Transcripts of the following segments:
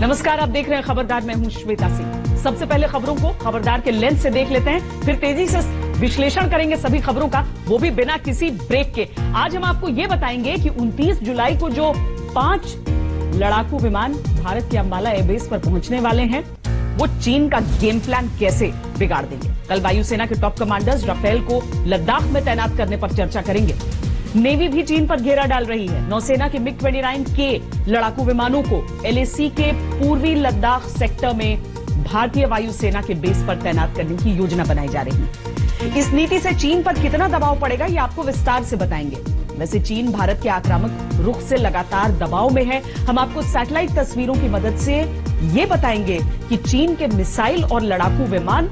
नमस्कार, आप देख रहे हैं खबरदार। मैं हूं श्वेता सिंह। सबसे पहले खबरों को खबरदार के लेंस से देख लेते हैं, फिर तेजी से विश्लेषण करेंगे सभी खबरों का, वो भी बिना किसी ब्रेक के। आज हम आपको ये बताएंगे कि 29 जुलाई को जो 5 लड़ाकू विमान भारत के अंबाला एयरबेस पर पहुंचने वाले हैं, वो चीन का गेम प्लान कैसे बिगाड़ देंगे। कल वायुसेना के टॉप कमांडर्स राफेल को लद्दाख में तैनात करने पर चर्चा करेंगे। नेवी भी चीन पर घेरा डाल रही है। नौसेना के मिग-29 के लड़ाकू विमानों को एलएसी के पूर्वी लद्दाख सेक्टर में भारतीय वायुसेना के बेस पर तैनात करने की योजना बनाई जा रही है। इस नीति से चीन पर कितना दबाव पड़ेगा, ये आपको विस्तार से बताएंगे। वैसे चीन भारत के आक्रामक रुख से लगातार दबाव में है। हम आपको सैटेलाइट तस्वीरों की मदद से ये बताएंगे कि चीन के मिसाइल और लड़ाकू विमान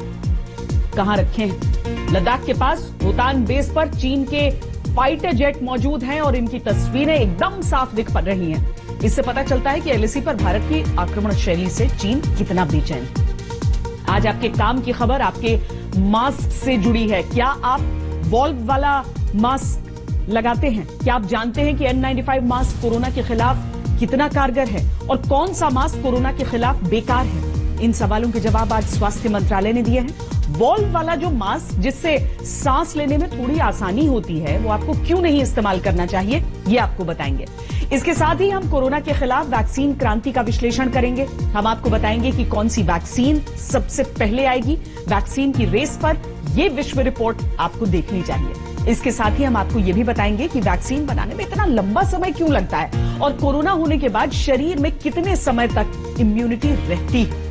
कहां रखे हैं। लद्दाख के पास होतान बेस पर चीन के फाइटर जेट मौजूद हैं और इनकी तस्वीरें एकदम साफ दिख पड़ रही हैं। इससे पता चलता है कि एलएसी पर भारत की आक्रमण शैली से चीन कितना बेचैन। आज आपके काम की खबर आपके मास्क से जुड़ी है। क्या आप वॉल्व वाला मास्क लगाते हैं? क्या आप जानते हैं कि N95 मास्क कोरोना के खिलाफ कितना कारगर है और कौन सा मास्क कोरोना के खिलाफ बेकार है? इन सवालों के जवाब आज स्वास्थ्य मंत्रालय ने दिए हैं। वॉल्व वाला जो मास्क जिससे सांस लेने में थोड़ी आसानी होती है, वो आपको क्यों नहीं इस्तेमाल करना चाहिए, ये आपको बताएंगे। इसके साथ ही हम कोरोना के खिलाफ वैक्सीन क्रांति का विश्लेषण करेंगे। हम आपको बताएंगे कि कौन सी वैक्सीन सबसे पहले आएगी। वैक्सीन की रेस पर यह विश्व रिपोर्ट आपको देखनी चाहिए। इसके साथ ही हम आपको यह भी बताएंगे कि वैक्सीन बनाने में इतना लंबा समय क्यों लगता है और कोरोना होने के बाद शरीर में कितने समय तक इम्यूनिटी रहती है।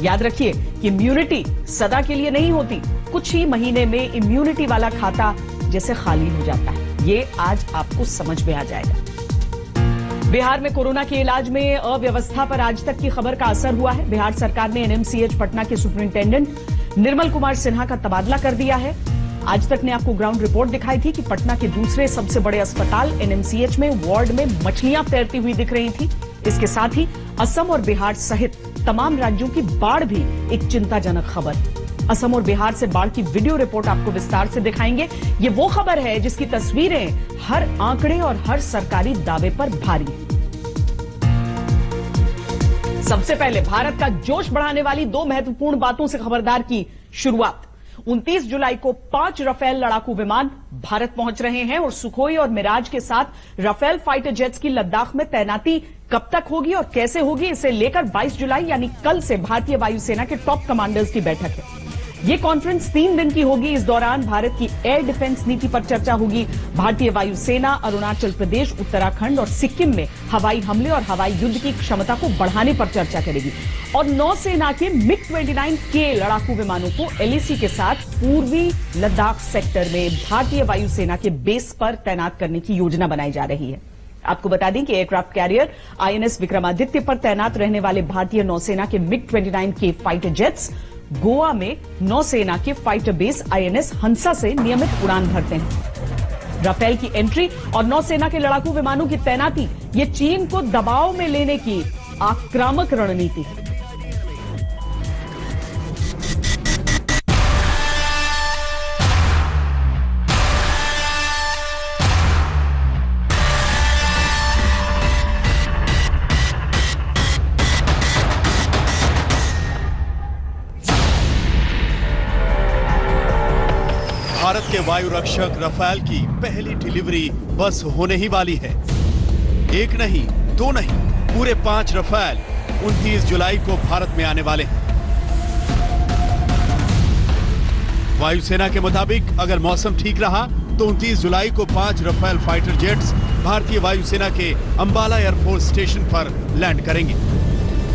याद रखिए कि इम्यूनिटी सदा के लिए नहीं होती, कुछ ही महीने में इम्यूनिटी वाला खाता जैसे खाली हो जाता है। ये आज आपको समझ में आ जाएगा। बिहार में कोरोना के इलाज में अव्यवस्था पर आज तक की खबर का असर हुआ है। बिहार सरकार ने एनएमसीएच पटना के सुपरिंटेंडेंट निर्मल कुमार सिन्हा का तबादला कर दिया है। आज तक ने आपको ग्राउंड रिपोर्ट दिखाई थी कि पटना के दूसरे सबसे बड़े अस्पताल एनएमसीएच में वार्ड में मछलियां तैरती हुई दिख रही थी। इसके साथ ही असम और बिहार सहित तमाम राज्यों की बाढ़ भी एक चिंताजनक खबर। असम और बिहार से बाढ़ की वीडियो रिपोर्ट आपको विस्तार से दिखाएंगे। ये वो खबर है जिसकी तस्वीरें हर आंकड़े और हर सरकारी दावे पर भारी। सबसे पहले भारत का जोश बढ़ाने वाली 2 महत्वपूर्ण बातों से खबरदार की शुरुआत। 29 जुलाई को 5 राफेल लड़ाकू विमान भारत पहुंच रहे हैं और सुखोई और मिराज के साथ राफेल फाइटर जेट्स की लद्दाख में तैनाती कब तक होगी और कैसे होगी, इसे लेकर 22 जुलाई यानी कल से भारतीय वायुसेना के टॉप कमांडर्स की बैठक है। यह कॉन्फ्रेंस 3 दिन की होगी। इस दौरान भारत की एयर डिफेंस नीति पर चर्चा होगी। भारतीय वायुसेना अरुणाचल प्रदेश, उत्तराखंड और सिक्किम में हवाई हमले और हवाई युद्ध की क्षमता को बढ़ाने पर चर्चा करेगी और नौसेना के मिग-29 के लड़ाकू विमानों को एलएसी के साथ पूर्वी लद्दाख सेक्टर में भारतीय वायुसेना के बेस पर तैनात करने की योजना बनाई जा रही है। आपको बता दें कि एयरक्राफ्ट कैरियर आईएनएस विक्रमादित्य पर तैनात रहने वाले भारतीय नौसेना के मिग-29 के फाइटर जेट्स गोवा में नौसेना के फाइटर बेस आईएनएस हंसा से नियमित उड़ान भरते हैं। राफेल की एंट्री और नौसेना के लड़ाकू विमानों की तैनाती ये चीन को दबाव में लेने की आक्रामक रणनीति है। भारत के वायु रक्षक राफेल की पहली डिलीवरी बस होने ही वाली है। एक नहीं, 2 नहीं, पूरे 5 राफेल 29 जुलाई को भारत में आने वाले हैं। वायुसेना के मुताबिक अगर मौसम ठीक रहा तो 29 जुलाई को 5 राफेल फाइटर जेट्स भारतीय वायुसेना के अंबाला एयरफोर्स स्टेशन पर लैंड करेंगे।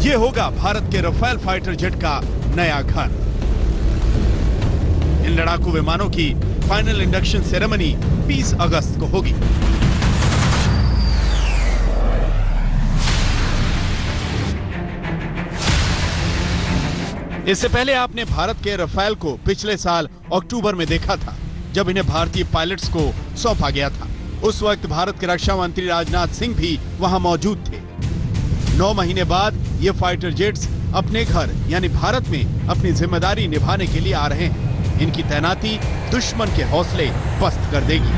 यह होगा भारत के राफेल फाइटर जेट का नया घर। इन लड़ाकू विमानों की फाइनल इंडक्शन सेरेमनी 20 अगस्त को होगी। इससे पहले आपने भारत के राफेल को पिछले साल अक्टूबर में देखा था, जब इन्हें भारतीय पायलट्स को सौंपा गया था। उस वक्त भारत के रक्षा मंत्री राजनाथ सिंह भी वहां मौजूद थे। 9 महीने बाद ये फाइटर जेट्स अपने घर यानी भारत में अपनी जिम्मेदारी निभाने के लिए आ रहे हैं। इनकी तैनाती दुश्मन के हौसले पस्त कर देगी।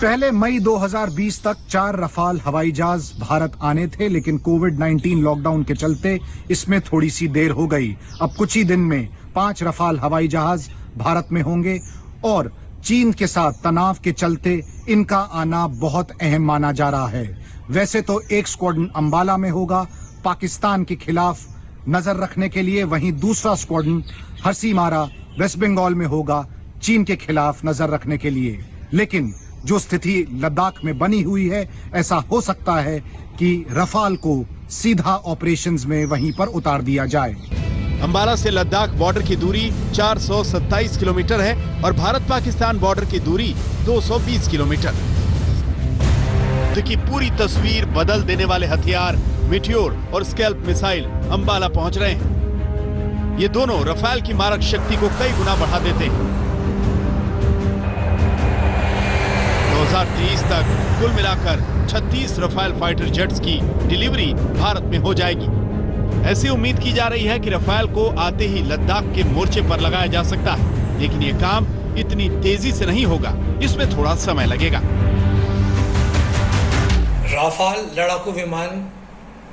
पहले मई 2020 तक 4 रफाल हवाई जहाज भारत आने थे, लेकिन कोविड-19 लॉकडाउन के चलते इसमें थोड़ी सी देर हो गई। अब कुछ ही दिन में 5 रफाल हवाई जहाज भारत में होंगे और चीन के साथ तनाव के चलते इनका आना बहुत अहम माना जा रहा है। वैसे तो एक स्क्वाड्रन अंबाला में होगा पाकिस्तान के खिलाफ नजर रखने के लिए, वहीं दूसरा स्क्वाड्रन हरसीमारा वेस्ट बंगाल में होगा चीन के खिलाफ नजर रखने के लिए। लेकिन जो स्थिति लद्दाख में बनी हुई है, ऐसा हो सकता है कि रफाल को सीधा ऑपरेशंस में वहीं पर उतार दिया जाए। अंबाला से लद्दाख बॉर्डर की दूरी 427 किलोमीटर है और भारत पाकिस्तान बॉर्डर की दूरी 220 किलोमीटर। युद्ध की पूरी तस्वीर बदल देने वाले हथियार मीटियोर और स्कैल्प मिसाइल अंबाला पहुंच रहे हैं। ये दोनों रफाल की मारक शक्ति को कई गुना बढ़ा देते हैं। 2023 तक कुल मिलाकर 36 रफाल फाइटर जेट्स की डिलीवरी भारत में हो जाएगी। ऐसी उम्मीद की जा रही है कि रफाल को आते ही लद्दाख के मोर्चे पर लगाया जा सकता है, लेकिन ये काम इतनी तेजी से नहीं होगा, इसमें थोड़ा समय लगेगा। राफाल लड़ाकू विमान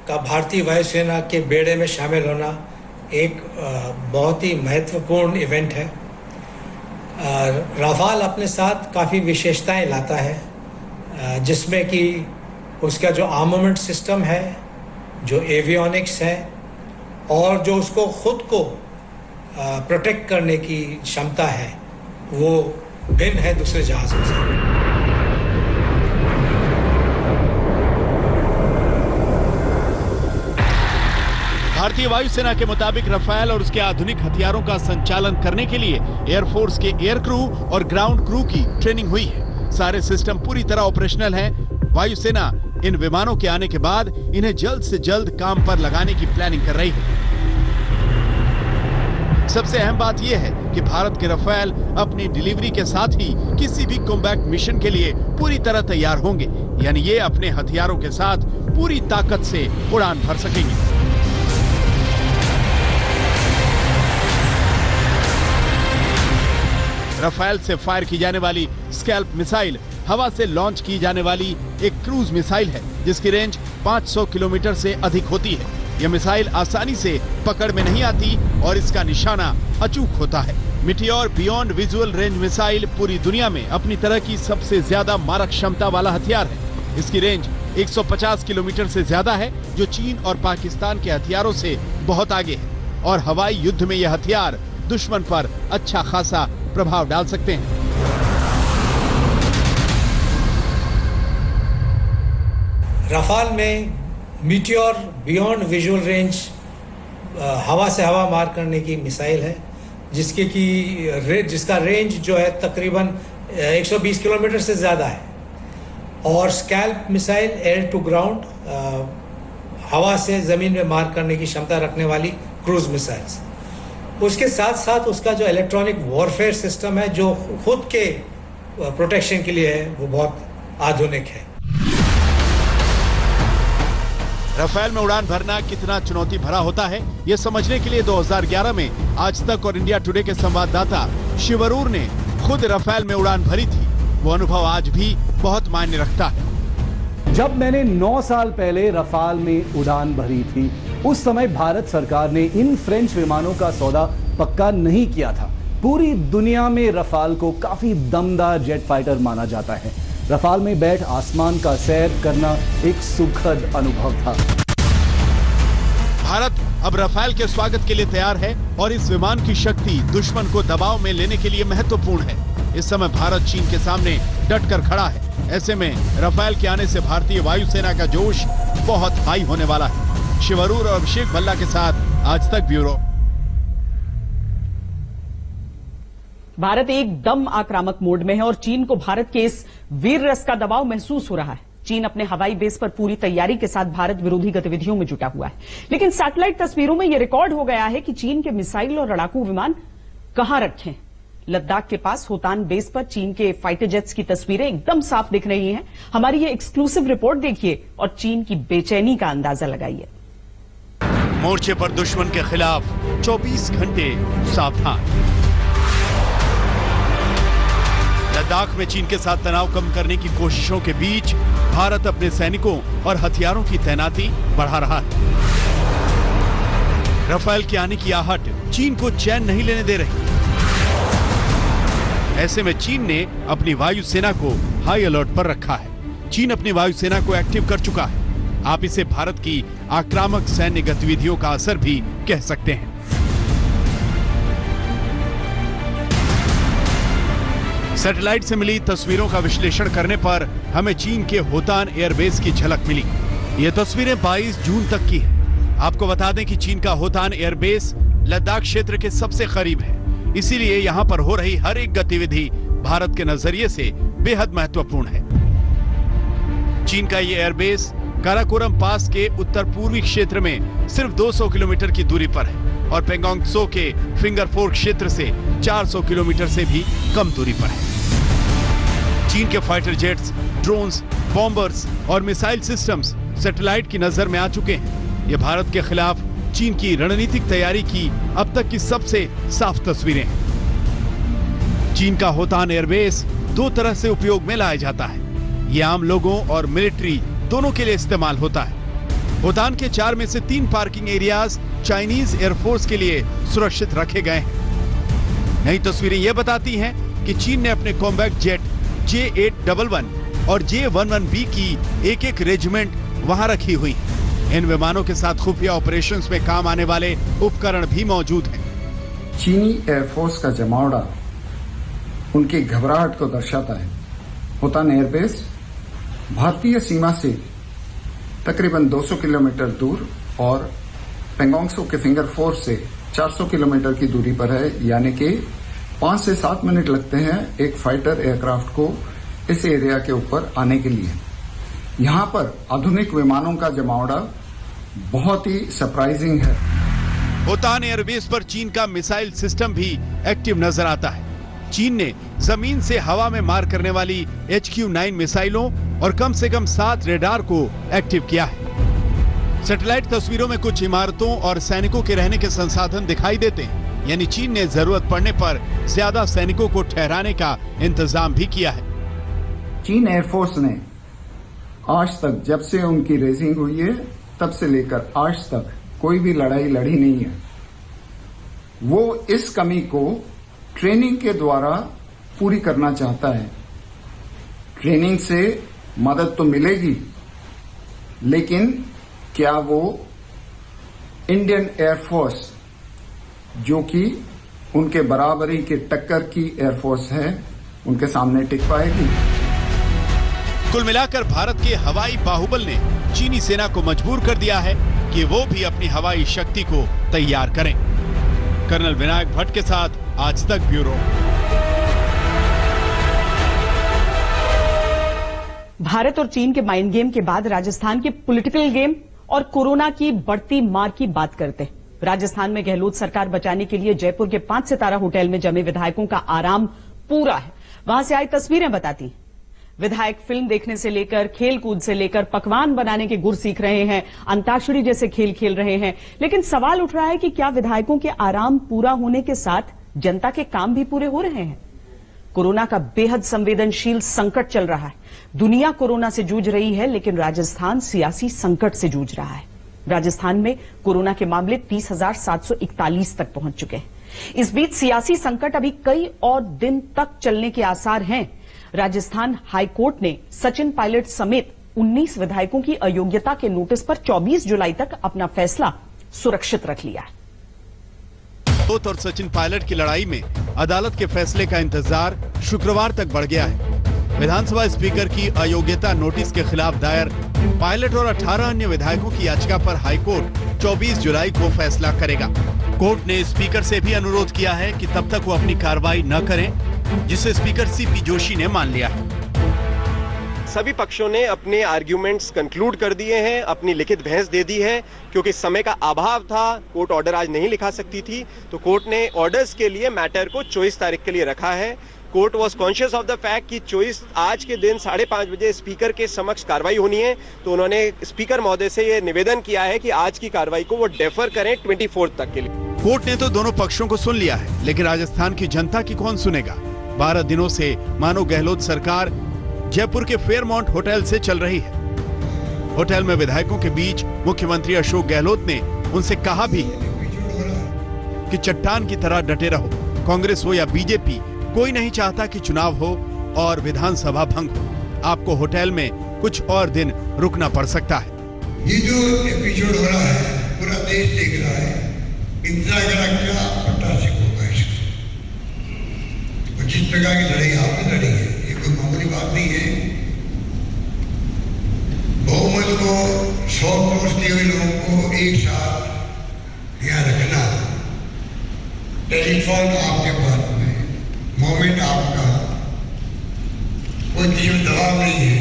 का भारतीय वायुसेना के बेड़े में शामिल होना एक बहुत ही महत्वपूर्ण इवेंट है। राफाल अपने साथ काफ़ी विशेषताएं लाता है, जिसमें कि उसका जो आर्मामेंट सिस्टम है, जो एवियोनिक्स है और जो उसको खुद को प्रोटेक्ट करने की क्षमता है, वो भिन्न है दूसरे जहाज़ों से। भारतीय वायुसेना के मुताबिक रफाल और उसके आधुनिक हथियारों का संचालन करने के लिए एयरफोर्स के एयर क्रू और ग्राउंड क्रू की ट्रेनिंग हुई है। सारे सिस्टम पूरी तरह ऑपरेशनल हैं। वायुसेना इन विमानों के आने के बाद इन्हें जल्द से जल्द काम पर लगाने की प्लानिंग कर रही है। सबसे अहम बात यह है कि भारत के रफाल अपनी डिलीवरी के साथ ही किसी भी कॉम्बैट मिशन के लिए पूरी तरह तैयार होंगे, यानी ये अपने हथियारों के साथ पूरी ताकत से उड़ान भर सकेंगे। रफाल से फायर की जाने वाली स्कैल्प मिसाइल हवा से लॉन्च की जाने वाली एक क्रूज मिसाइल है, जिसकी रेंज 500 किलोमीटर से अधिक होती है। यह मिसाइल आसानी से पकड़ में नहीं आती और इसका निशाना अचूक होता है। Meteor beyond visual range missile पूरी दुनिया में अपनी तरह की सबसे ज्यादा मारक क्षमता वाला हथियार है। इसकी रेंज 150 किलोमीटर से ज्यादा है, जो चीन और पाकिस्तान के हथियारों से बहुत आगे है और हवाई युद्ध में यह हथियार दुश्मन पर अच्छा खासा प्रभाव डाल सकते हैं। रफाल में मीटियोर बियॉन्ड विजुअल रेंज हवा से हवा मार करने की मिसाइल है, जिसका रेंज जो है तकरीबन 120 किलोमीटर से ज़्यादा है। और scalp missile air to ground हवा से ज़मीन में मार करने की क्षमता रखने वाली क्रूज मिसाइल्स। उसके साथ साथ उसका जो इलेक्ट्रॉनिक वॉरफेयर सिस्टम है, जो खुद के प्रोटेक्शन के लिए है, वो बहुत आधुनिक है। रफाल में उड़ान भरना कितना चुनौती भरा होता है, यह समझने के लिए 2011 में आज तक और इंडिया टुडे के संवाददाता शिवरूर ने खुद रफाल में उड़ान भरी थी। वो अनुभव आज भी बहुत मायने रखता है। जब मैंने 9 साल पहले रफाल में उड़ान भरी थी, उस समय भारत सरकार ने इन फ्रेंच विमानों का सौदा पक्का नहीं किया था। पूरी दुनिया में रफाल को काफी दमदार जेट फाइटर माना जाता है। रफाल में बैठ आसमान का सैर करना एक सुखद अनुभव था। भारत अब रफाल के स्वागत के लिए तैयार है और इस विमान की शक्ति दुश्मन को दबाव में लेने के लिए महत्वपूर्ण है। इस समय भारत चीन के सामने डटकर खड़ा है। ऐसे में रफाल के आने से भारतीय वायुसेना का जोश बहुत हाई होने वाला है। शिवरूर और अभिषेक भल्ला के साथ आज तक ब्यूरो। भारत एकदम आक्रामक मोड में है और चीन को भारत के इस वीर रस का दबाव महसूस हो रहा है। चीन अपने हवाई बेस पर पूरी तैयारी के साथ भारत विरोधी गतिविधियों में जुटा हुआ है, लेकिन सैटेलाइट तस्वीरों में यह रिकॉर्ड हो गया है कि चीन के मिसाइल और लड़ाकू विमान कहां रखे। लद्दाख के पास होतान बेस पर चीन के फाइटर जेट्स की तस्वीरें एकदम साफ दिख रही हैं। हमारी ये एक्सक्लूसिव रिपोर्ट देखिए और चीन की बेचैनी का अंदाजा लगाइए। मोर्चे पर दुश्मन के खिलाफ 24 घंटे सावधान। लद्दाख में चीन के साथ तनाव कम करने की कोशिशों के बीच भारत अपने सैनिकों और हथियारों की तैनाती बढ़ा रहा है। राफेल के आने की आहट चीन को चैन नहीं लेने दे रही। ऐसे में चीन ने अपनी वायुसेना को हाई अलर्ट पर रखा है। चीन अपनी वायुसेना को एक्टिव कर चुका है। आप इसे भारत की आक्रामक सैन्य गतिविधियों का असर भी कह सकते हैं। सैटेलाइट से मिली तस्वीरों का विश्लेषण करने पर हमें चीन के होतान एयरबेस की झलक मिली। ये तस्वीरें 22 जून तक की हैं। आपको बता दें कि चीन का होतान एयरबेस लद्दाख क्षेत्र के सबसे करीब है, इसीलिए यहां पर हो रही हर एक गतिविधि भारत के नजरिए से बेहद महत्वपूर्ण है। चीन का ये एयरबेस काराकोरम पास के उत्तर पूर्वी क्षेत्र में सिर्फ 200 किलोमीटर की दूरी पर है और पेंगोंग त्सो के फिंगर फोर क्षेत्र से 400 किलोमीटर से भी कम दूरी पर है। चीन के फाइटर जेट्स, ड्रोन्स, बॉम्बर्स और मिसाइल सिस्टम्स सैटेलाइट की नजर में आ चुके हैं। ये भारत के खिलाफ चीन की रणनीतिक तैयारी की अब तक की सबसे साफ तस्वीरें हैं। चीन का होतान एयरबेस दो तरह से उपयोग में लाया जाता है। ये आम लोगों और मिलिट्री दोनों के लिए इस्तेमाल होता है। होतान के 4 में से 3 पार्किंग एरियाज चाइनीज एयरफोर्स के लिए सुरक्षित रखे गए हैं। नई तस्वीरें यह बताती हैं कि चीन ने अपने कॉम्बैट जेट J811 और J11B की एक-एक रेजिमेंट वहां रखी हुई। इन विमानों के साथ खुफिया ऑपरेशंस में काम आने वाले उपकरण भी मौजूद हैं। चीनी एयरफोर्स का जमावड़ा उनकी घबराहट को दर्शाता है। होतान एयरबेस भारतीय सीमा से तकरीबन 200 किलोमीटर दूर और पेंगोंग त्सो के फिंगर फोर से 400 किलोमीटर की दूरी पर है, यानी कि 5 से 7 मिनट लगते हैं एक फाइटर एयरक्राफ्ट को इस एरिया के ऊपर आने के लिए। यहां पर आधुनिक विमानों का जमावड़ा बहुत ही सरप्राइजिंग है। होतान एयरबेस पर चीन का मिसाइल सिस्टम भी एक्टिव नजर आता है। चीन ने जमीन से हवा में मार करने वाली HQ-9 मिसाइलों और कम से कम 7 रेडार को एक्टिव किया है। सैटेलाइट तस्वीरों में कुछ इमारतों और सैनिकों के रहने के संसाधन दिखाई देते हैं, यानी चीन ने जरूरत पड़ने पर ज्यादा सैनिकों को ठहराने का इंतजाम भी किया है। चीन एयरफोर्स ने आज तक, जब से उनकी रेजिंग हुई है तब से लेकर आज तक कोई भी लड़ाई लड़ी नहीं है। वो इस कमी को ट्रेनिंग के द्वारा पूरी करना चाहता है। ट्रेनिंग से मदद तो मिलेगी, लेकिन क्या वो इंडियन एयरफोर्स जो कि उनके बराबरी के टक्कर की एयरफोर्स है, उनके सामने टिक पाएगी? कुल मिलाकर भारत के हवाई बाहुबल ने चीनी सेना को मजबूर कर दिया है कि वो भी अपनी हवाई शक्ति को तैयार करें। कर्नल विनायक भट्ट के साथ आज तक ब्यूरो। भारत और चीन के माइंड गेम के बाद राजस्थान के पॉलिटिकल गेम और कोरोना की बढ़ती मार की बात करते हैं। राजस्थान में गहलोत सरकार बचाने के लिए जयपुर के 5 सितारा होटल में जमे विधायकों का आराम पूरा है। वहां से आई तस्वीरें बताती हैं। विधायक फिल्म देखने से लेकर खेल कूद से लेकर पकवान बनाने के गुर सीख रहे हैं, अंताक्षरी जैसे खेल खेल रहे हैं। लेकिन सवाल उठ रहा है कि क्या विधायकों के आराम पूरा होने के साथ जनता के काम भी पूरे हो रहे हैं? कोरोना का बेहद संवेदनशील संकट चल रहा है। दुनिया कोरोना से जूझ रही है, लेकिन राजस्थान सियासी संकट से जूझ रहा है। राजस्थान में कोरोना के मामले 30,741 तक पहुंच चुके हैं। इस बीच सियासी संकट अभी कई और दिन तक चलने के आसार हैं। राजस्थान हाईकोर्ट ने सचिन पायलट समेत 19 विधायकों की अयोग्यता के नोटिस पर 24 जुलाई तक अपना फैसला सुरक्षित रख लिया है। गहलोत और सचिन पायलट की लड़ाई में अदालत के फैसले का इंतजार शुक्रवार तक बढ़ गया है। विधानसभा स्पीकर की अयोग्यता नोटिस के खिलाफ दायर पायलट और 18 अन्य विधायकों की याचिका पर हाईकोर्ट 24 जुलाई को फैसला करेगा। कोर्ट ने स्पीकर से भी अनुरोध किया है कि तब तक वो अपनी कार्रवाई न करें, जिसे स्पीकर CP जोशी ने मान लिया है। सभी पक्षों ने अपने आर्ग्यूमेंट्स कंक्लूड कर दिए हैं, अपनी लिखित बहस दे दी है। क्योंकि समय का अभाव था, कोर्ट ऑर्डर आज नहीं लिखा सकती थी, तो कोर्ट ने ऑर्डर्स के लिए मैटर को 24 तारीख के लिए रखा है। Court was conscious of the fact कि 24 आज के दिन 5:30 बजे स्पीकर के समक्ष कार्रवाई होनी है, तो उन्होंने स्पीकर महोदय से यह निवेदन किया है कि आज की कार्रवाई को वो डेफर करें 24 तक के लिए। कोर्ट ने तो दोनों पक्षों को सुन लिया है, लेकिन राजस्थान की जनता की कौन सुनेगा? 12 दिनों से मानो गहलोत सरकार जयपुर के फेयरमाउंट होटल से चल रही है। होटल में विधायकों के बीच मुख्यमंत्री अशोक गहलोत ने उनसे कहा भी है कि चट्टान की तरह डटे रहो। कांग्रेस हो या बीजेपी, कोई नहीं चाहता कि चुनाव हो और विधानसभा भंग हो। आपको होटल में कुछ और दिन रुकना पड़ सकता है। ये जो एपिसोड हो रहा है पूरा देश देख रहा है, इंदिरा गांधी क्या पट्टा से होगा इसको। जिस प्रकार की लड़ाई आपने लड़ी है, ये कोई मामूली बात नहीं है। बहुमत को 100 क्रॉस किए हुए लोगों को एक साथ यहाँ रखना, टेलीफोन आपके पास में, मोमेंट आपका, कोई किसी में दबाव नहीं है।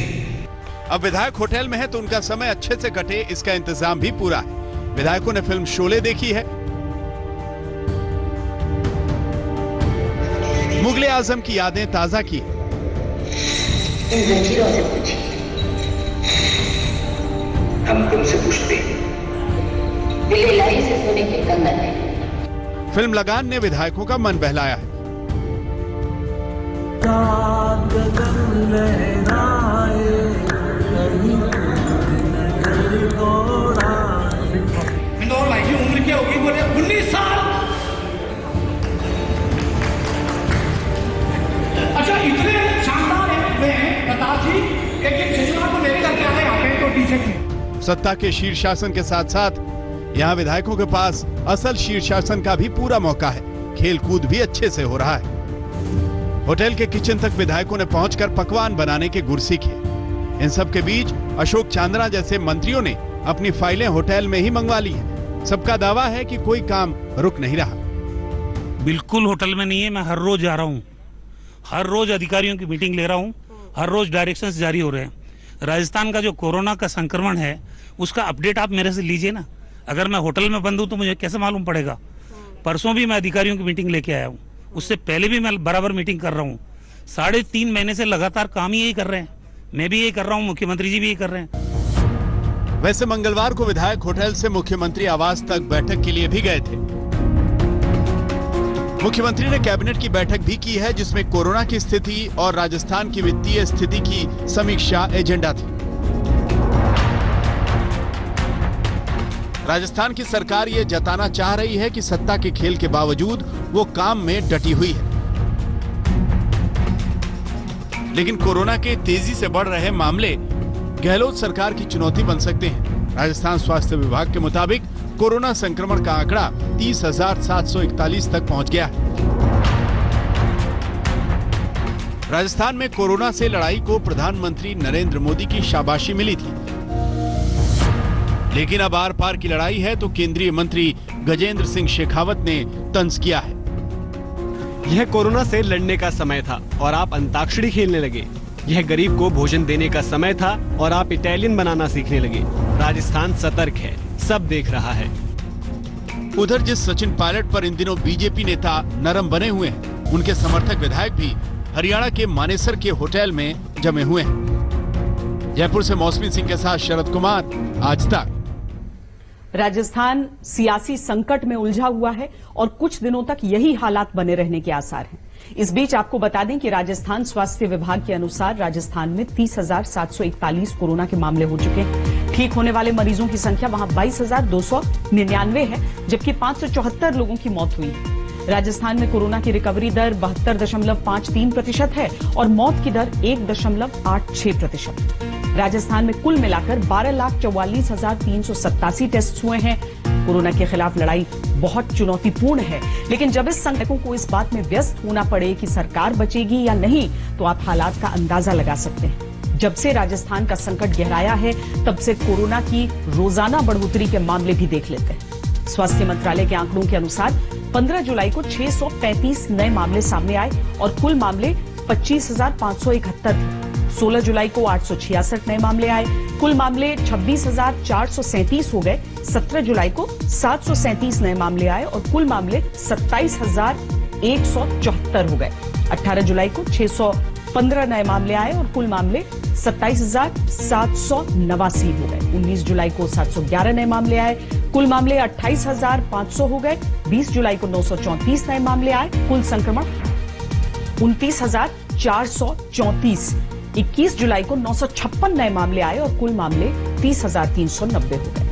अब विधायक होटल में है तो उनका समय अच्छे से कटे, इसका इंतजाम भी पूरा है। विधायकों ने फिल्म शोले देखी है, मुगले आजम की यादें ताजा की। इन जंजीरों से पूछिए, हम तुमसे पूछते हैं, दिल लाई से सोने के कंगन है। फिल्म लगान ने विधायकों का मन बहलाया है। इंदौर भाई की उम्र क्या होगी? बोले 19 साल। अच्छा, इतने शानदार हैं प्रताप जी, एक शनिवार को मेरे घर पे आए यहाँ पे तो टी-शर्ट में। सत्ता के शीर्षासन के साथ साथ यहाँ विधायकों के पास असल शीर्षासन का भी पूरा मौका है। खेल कूद भी अच्छे से हो रहा है। होटल के किचन तक विधायकों ने पहुंचकर पकवान बनाने के गुर सीखे। इन सब के बीच अशोक चांदना जैसे मंत्रियों ने अपनी फाइलें होटल में ही मंगवा ली है। सबका दावा है कि कोई काम रुक नहीं रहा। बिल्कुल होटल में नहीं है, मैं हर रोज जा रहा हूँ, हर रोज अधिकारियों की मीटिंग ले रहा हूँ, हर रोज डायरेक्शंस जारी हो रहे हैं। राजस्थान का जो कोरोना का संक्रमण है उसका अपडेट आप मेरे से लीजिए ना। अगर मैं होटल में बंद हूँ तो मुझे कैसे मालूम पड़ेगा? परसों भी मैं अधिकारियों की मीटिंग लेके आया हूँ, उससे पहले भी मैं बराबर मीटिंग कर रहा हूँ। 3.5 महीने से लगातार काम ही यही कर रहे हैं। मैं भी यही कर रहा हूँ, मुख्यमंत्री जी भी यही कर रहे हैं। वैसे मंगलवार को विधायक होटल से मुख्यमंत्री आवास तक बैठक के लिए भी गए थे। मुख्यमंत्री ने कैबिनेट की बैठक भी की है, जिसमें कोरोना की स्थिति और राजस्थान की वित्तीय स्थिति की समीक्षा एजेंडा थी। राजस्थान की सरकार ये जताना चाह रही है कि सत्ता के खेल के बावजूद वो काम में डटी हुई है। लेकिन कोरोना के तेजी से बढ़ रहे मामले गहलोत सरकार की चुनौती बन सकते हैं। राजस्थान स्वास्थ्य विभाग के मुताबिक कोरोना संक्रमण का आंकड़ा 30,741 तक पहुंच गया है। राजस्थान में कोरोना से लड़ाई को प्रधानमंत्री नरेंद्र मोदी की शाबाशी मिली थी, लेकिन अब आर पार की लड़ाई है तो केंद्रीय मंत्री गजेंद्र सिंह शेखावत ने तंज किया है। यह कोरोना से लड़ने का समय था और आप अंताक्षरी खेलने लगे। यह गरीब को भोजन देने का समय था और आप इटालियन बनाना सीखने लगे। राजस्थान सतर्क है, सब देख रहा है। उधर जिस सचिन पायलट पर इन दिनों बीजेपी नेता नरम बने हुए हैं, उनके समर्थक विधायक भी हरियाणा के मानेसर के होटल में जमे हुए हैं। जयपुर से मौसमी सिंह के साथ शरद कुमार, आज तक। राजस्थान सियासी संकट में उलझा हुआ है और कुछ दिनों तक यही हालात बने रहने के आसार हैं। इस बीच आपको बता दें कि राजस्थान स्वास्थ्य विभाग के अनुसार राजस्थान में 30,741 कोरोना के मामले हो चुके हैं। ठीक होने वाले मरीजों की संख्या वहां 22,299 है, जबकि 574 लोगों की मौत हुई है। राजस्थान में कोरोना की रिकवरी दर 72.53% है और मौत की दर 1.86%। राजस्थान में कुल मिलाकर 12,44,387 टेस्ट हुए हैं। कोरोना के खिलाफ लड़ाई बहुत चुनौतीपूर्ण है, लेकिन जब इस संकट को इस बात में व्यस्त होना पड़े कि सरकार बचेगी या नहीं, तो आप हालात का अंदाजा लगा सकते हैं। जब से राजस्थान का संकट गहराया है, तब से कोरोना की रोजाना बढ़ोतरी के मामले भी देख लेते हैं। स्वास्थ्य मंत्रालय के आंकड़ों के अनुसार 15 जुलाई को 635 नए मामले सामने आए और कुल मामले 25,571 थे। 16 जुलाई को 866 नए मामले आए, कुल मामले 26,437 हो गए। 17 जुलाई को 737 नए मामले आए और कुल मामले 27,174 हो गए। 18 जुलाई को 615 नए मामले आए और कुल मामले 27,789 हो गए। 19 जुलाई को 711 नए मामले आए, कुल मामले 28,500 हो गए। 20 जुलाई को 934 नए मामले आए, कुल संक्रमण 29,434। 21 जुलाई को 956 नए मामले आए और कुल मामले 30,390 हो गए।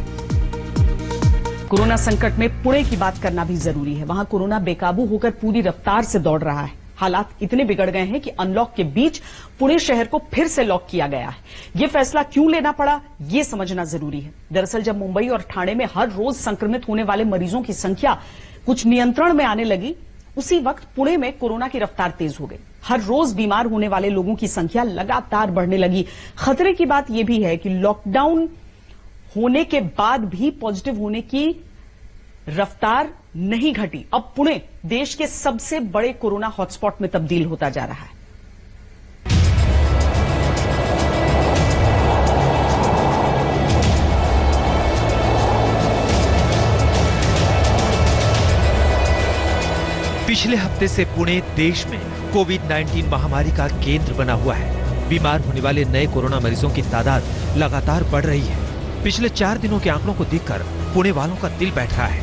कोरोना संकट में पुणे की बात करना भी जरूरी है। वहां कोरोना बेकाबू होकर पूरी रफ्तार से दौड़ रहा है। हालात इतने बिगड़ गए हैं कि अनलॉक के बीच पुणे शहर को फिर से लॉक किया गया है। यह फैसला क्यों लेना पड़ा, यह समझना जरूरी है। दरअसल जब मुंबई और ठाणे में हर रोज संक्रमित होने वाले मरीजों की संख्या कुछ नियंत्रण में आने लगी, उसी वक्त पुणे में कोरोना की रफ्तार तेज हो गई। हर रोज बीमार होने वाले लोगों की संख्या लगातार बढ़ने लगी। खतरे की बात यह भी है कि लॉकडाउन होने के बाद भी पॉजिटिव होने की रफ्तार नहीं घटी। अब पुणे देश के सबसे बड़े कोरोना हॉटस्पॉट में तब्दील होता जा रहा है। पिछले हफ्ते से पुणे देश में कोविड-19 महामारी का केंद्र बना हुआ है। बीमार होने वाले नए कोरोना मरीजों की तादाद लगातार बढ़ रही है। पिछले 4 दिनों के आंकड़ों को देखकर पुणे वालों का दिल बैठ रहा है।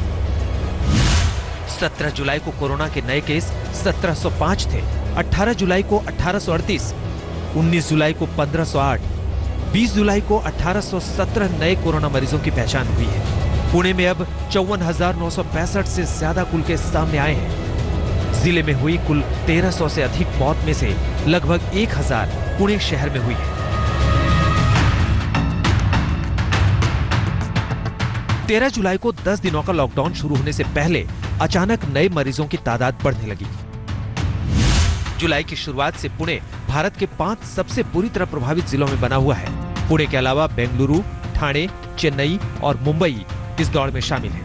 17 जुलाई को कोरोना के नए केस 1705 थे, 18 जुलाई को 1838, 19 जुलाई को 1508, 20 जुलाई को 1817 नए कोरोना मरीजों की पहचान हुई है। पुणे में अब 54,965 से ज्यादा कुल केस सामने आए हैं। जिले में हुई कुल 1300 से अधिक मौत में से लगभग 1000 पुणे शहर में हुई है। 13 जुलाई को 10 दिनों का लॉकडाउन शुरू होने से पहले अचानक नए मरीजों की तादाद बढ़ने लगी। जुलाई की शुरुआत से पुणे भारत के 5 सबसे बुरी तरह प्रभावित जिलों में बना हुआ है। पुणे के अलावा बेंगलुरु, ठाणे, चेन्नई और मुंबई इस दौड़ में शामिल है।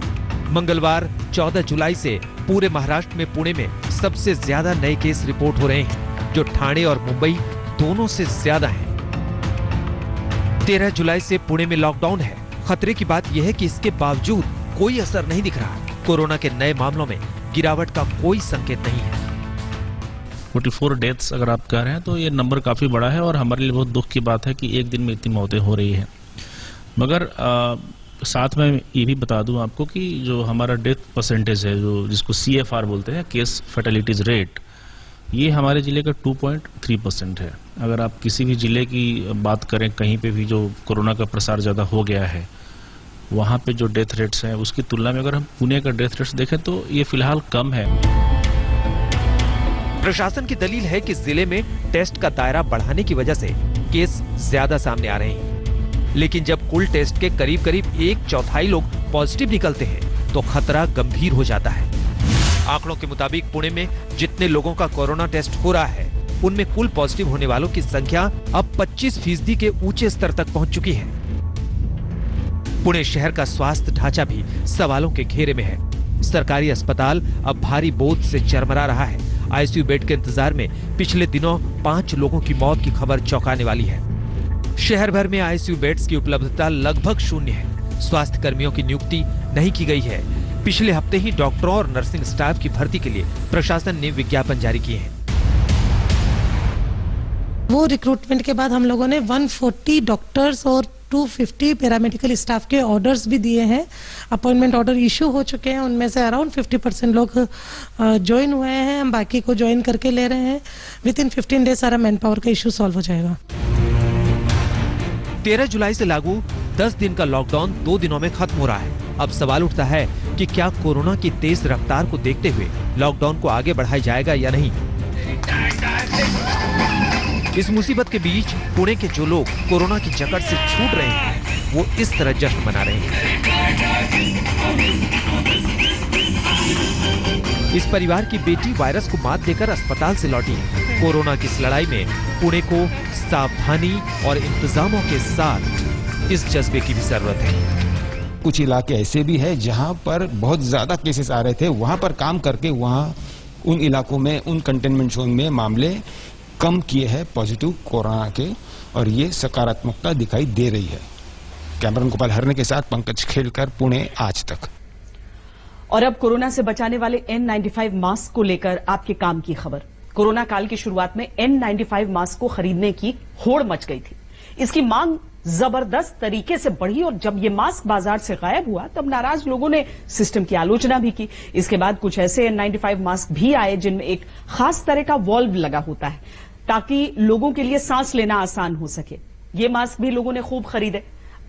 मंगलवार 14 जुलाई से पूरे महाराष्ट्र में पुणे में सबसे ज्यादा नए केस रिपोर्ट हो रहे हैं, जो ठाणे और मुंबई दोनों से ज्यादा हैं। 13 जुलाई से पुणे में लॉकडाउन है। खतरे की बात यह है कि इसके बावजूद कोई असर नहीं दिख रहा। कोरोना के नए मामलों में गिरावट का कोई संकेत नहीं है। 44 डेथ्स अगर आप कह रहे हैं तो ये नंबर काफी बड़ा है और हमारे लिए बहुत दुख की बात है कि एक दिन में इतनी मौतें हो रही है। मगर साथ में ये भी बता दूं आपको कि जो हमारा डेथ परसेंटेज है, जो जिसको CFR बोलते हैं, केस फैटेलिटीज रेट, ये हमारे जिले का 2.3% है। अगर आप किसी भी जिले की बात करें, कहीं पे भी जो कोरोना का प्रसार ज़्यादा हो गया है, वहाँ पे जो डेथ रेट्स हैं उसकी तुलना में अगर हम पुणे का डेथ रेट्स देखें तो ये फिलहाल कम है। प्रशासन की दलील है कि जिले में टेस्ट का दायरा बढ़ाने की वजह से केस ज्यादा सामने आ रहे हैं। लेकिन जब कुल टेस्ट के करीब करीब 1/4 लोग पॉजिटिव निकलते हैं तो खतरा गंभीर हो जाता है। आंकड़ों के मुताबिक पुणे में जितने लोगों का कोरोना टेस्ट हो रहा है, उनमें कुल पॉजिटिव होने वालों की संख्या अब 25% के ऊंचे स्तर तक पहुंच चुकी है। पुणे शहर का स्वास्थ्य ढांचा भी सवालों के घेरे में है। सरकारी अस्पताल अब भारी बोझ से चरमरा रहा है। आईसीयू बेड के इंतजार में पिछले दिनों 5 लोगों की मौत की खबर चौंकाने वाली है। शहर भर में आईसीयू बेड्स की उपलब्धता लगभग शून्य है। स्वास्थ्य कर्मियों की नियुक्ति नहीं की गई है। पिछले हफ्ते ही डॉक्टरों और नर्सिंग स्टाफ की भर्ती के लिए प्रशासन ने विज्ञापन जारी किए हैं। वो रिक्रूटमेंट के बाद हम लोगों ने 140 डॉक्टर्स और 250 पैरामेडिकल स्टाफ के ऑर्डर्स भी दिए हैं। अपॉइंटमेंट ऑर्डर इशू हो चुके हैं। उनमें से अराउंड 50% लोग ज्वाइन हुए हैं। हम बाकी को ज्वाइन करके ले रहे हैं। विद इन 15 डेज सारा मैन पावर का इशू सॉल्व हो जाएगा। 13 जुलाई से लागू 10 दिन का लॉकडाउन 2 दिनों में खत्म हो रहा है। अब सवाल उठता है कि क्या कोरोना की तेज रफ्तार को देखते हुए लॉकडाउन को आगे बढ़ाया जाएगा या नहीं। इस मुसीबत के बीच पुणे के जो लोग कोरोना की जकड़ से छूट रहे हैं, वो इस तरह जश्न मना रहे हैं। इस परिवार की बेटी वायरस को मात देकर अस्पताल से लौटी है। कोरोना की इस लड़ाई में पुणे को सावधानी और इंतजामों के साथ इस जज्बे की भी जरूरत है। कुछ इलाके ऐसे भी है जहां पर बहुत ज्यादा केसेस आ रहे थे, वहां पर काम करके वहां उन इलाकों में, उन कंटेनमेंट जोन में मामले कम किए हैं पॉजिटिव कोरोना के, और ये सकारात्मकता दिखाई दे रही है। कैमरामैन गोपाल हरने के साथ पंकज खेलकर, पुणे आज तक। और अब कोरोना से बचाने वाले N95 मास्क को लेकर आपके काम की खबर। कोरोना काल की शुरुआत में N95 मास्क को खरीदने की होड़ मच गई थी। इसकी मांग जबरदस्त तरीके से बढ़ी और जब ये मास्क बाजार से गायब हुआ तब नाराज लोगों ने सिस्टम की आलोचना भी की। इसके बाद कुछ ऐसे N95 मास्क भी आए जिनमें एक खास तरह का वॉल्व लगा होता है ताकि लोगों के लिए सांस लेना आसान हो सके। ये मास्क भी लोगों ने खूब खरीदे।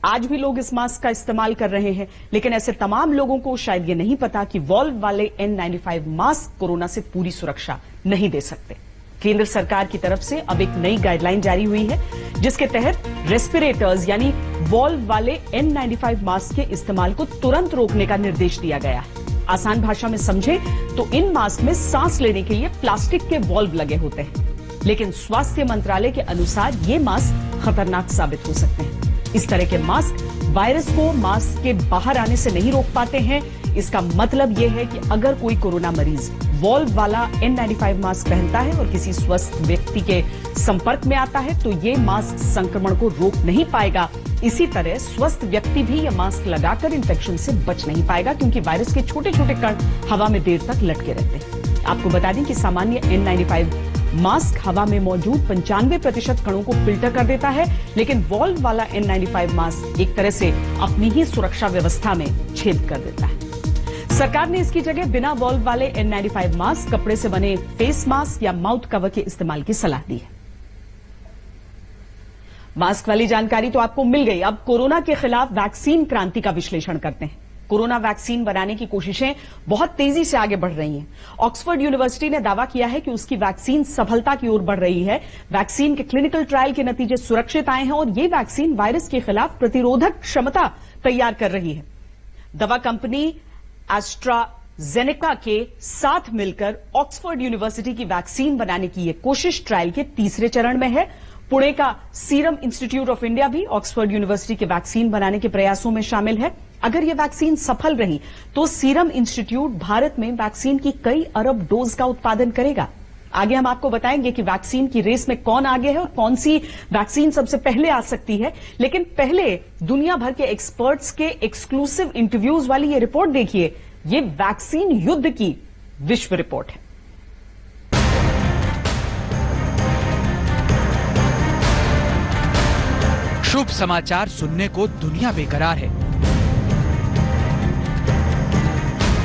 आज भी लोग इस मास्क का इस्तेमाल कर रहे हैं, लेकिन ऐसे तमाम लोगों को शायद ये नहीं पता कि वॉल्व वाले N95 मास्क कोरोना से पूरी सुरक्षा नहीं दे सकते। केंद्र सरकार की तरफ से अब एक नई गाइडलाइन जारी हुई है जिसके तहत रेस्पिरेटर्स यानी वॉल्व वाले N95 मास्क के इस्तेमाल को तुरंत रोकने का निर्देश दिया गया है। आसान भाषा में समझे तो इन मास्क में सांस लेने के लिए प्लास्टिक के वॉल्व लगे होते हैं, लेकिन स्वास्थ्य मंत्रालय के अनुसार ये मास्क खतरनाक साबित हो सकते हैं। इस तरह के मास्क वायरस को मास्क के बाहर आने से नहीं रोक पाते हैं। इसका मतलब यह है कि अगर कोई कोरोना मरीज वॉल्व वाला N95 मास्क पहनता है और किसी स्वस्थ व्यक्ति के संपर्क में आता है तो ये मास्क संक्रमण को रोक नहीं पाएगा। इसी तरह स्वस्थ व्यक्ति भी यह मास्क लगाकर इन्फेक्शन से बच नहीं पाएगा, क्योंकि वायरस के छोटे छोटे कण हवा में देर तक लटके रहते हैं। आपको बता दें कि सामान्य N95 मास्क हवा में मौजूद 95% कणों को फिल्टर कर देता है, लेकिन वॉल्व वाला N95 मास्क एक तरह से अपनी ही सुरक्षा व्यवस्था में छेद कर देता है। सरकार ने इसकी जगह बिना वॉल्व वाले N95 मास्क कपड़े से बने फेस मास्क या माउथ कवर के इस्तेमाल की सलाह दी है। मास्क वाली जानकारी तो आपको मिल गई। अब कोरोना के खिलाफ वैक्सीन क्रांति का विश्लेषण करते हैं। कोरोना वैक्सीन बनाने की कोशिशें बहुत तेजी से आगे बढ़ रही हैं। ऑक्सफोर्ड यूनिवर्सिटी ने दावा किया है कि उसकी वैक्सीन सफलता की ओर बढ़ रही है। वैक्सीन के क्लिनिकल ट्रायल के नतीजे सुरक्षित आए हैं और ये वैक्सीन वायरस के खिलाफ प्रतिरोधक क्षमता तैयार कर रही है। दवा कंपनी एस्ट्राजेनेका के साथ मिलकर ऑक्सफोर्ड यूनिवर्सिटी की वैक्सीन बनाने की यह कोशिश ट्रायल के तीसरे चरण में है। पुणे का सीरम इंस्टीट्यूट ऑफ इंडिया भी ऑक्सफोर्ड यूनिवर्सिटी के वैक्सीन बनाने के प्रयासों में शामिल है। अगर यह वैक्सीन सफल रही तो सीरम इंस्टीट्यूट भारत में वैक्सीन की कई अरब डोज का उत्पादन करेगा। आगे हम आपको बताएंगे कि वैक्सीन की रेस में कौन आगे है और कौन सी वैक्सीन सबसे पहले आ सकती है। लेकिन पहले दुनिया भर के एक्सपर्ट्स के एक्सक्लूसिव इंटरव्यूज वाली ये रिपोर्ट देखिए। ये वैक्सीन युद्ध की विश्व रिपोर्ट है। शुभ समाचार सुनने को दुनिया बेकरार है,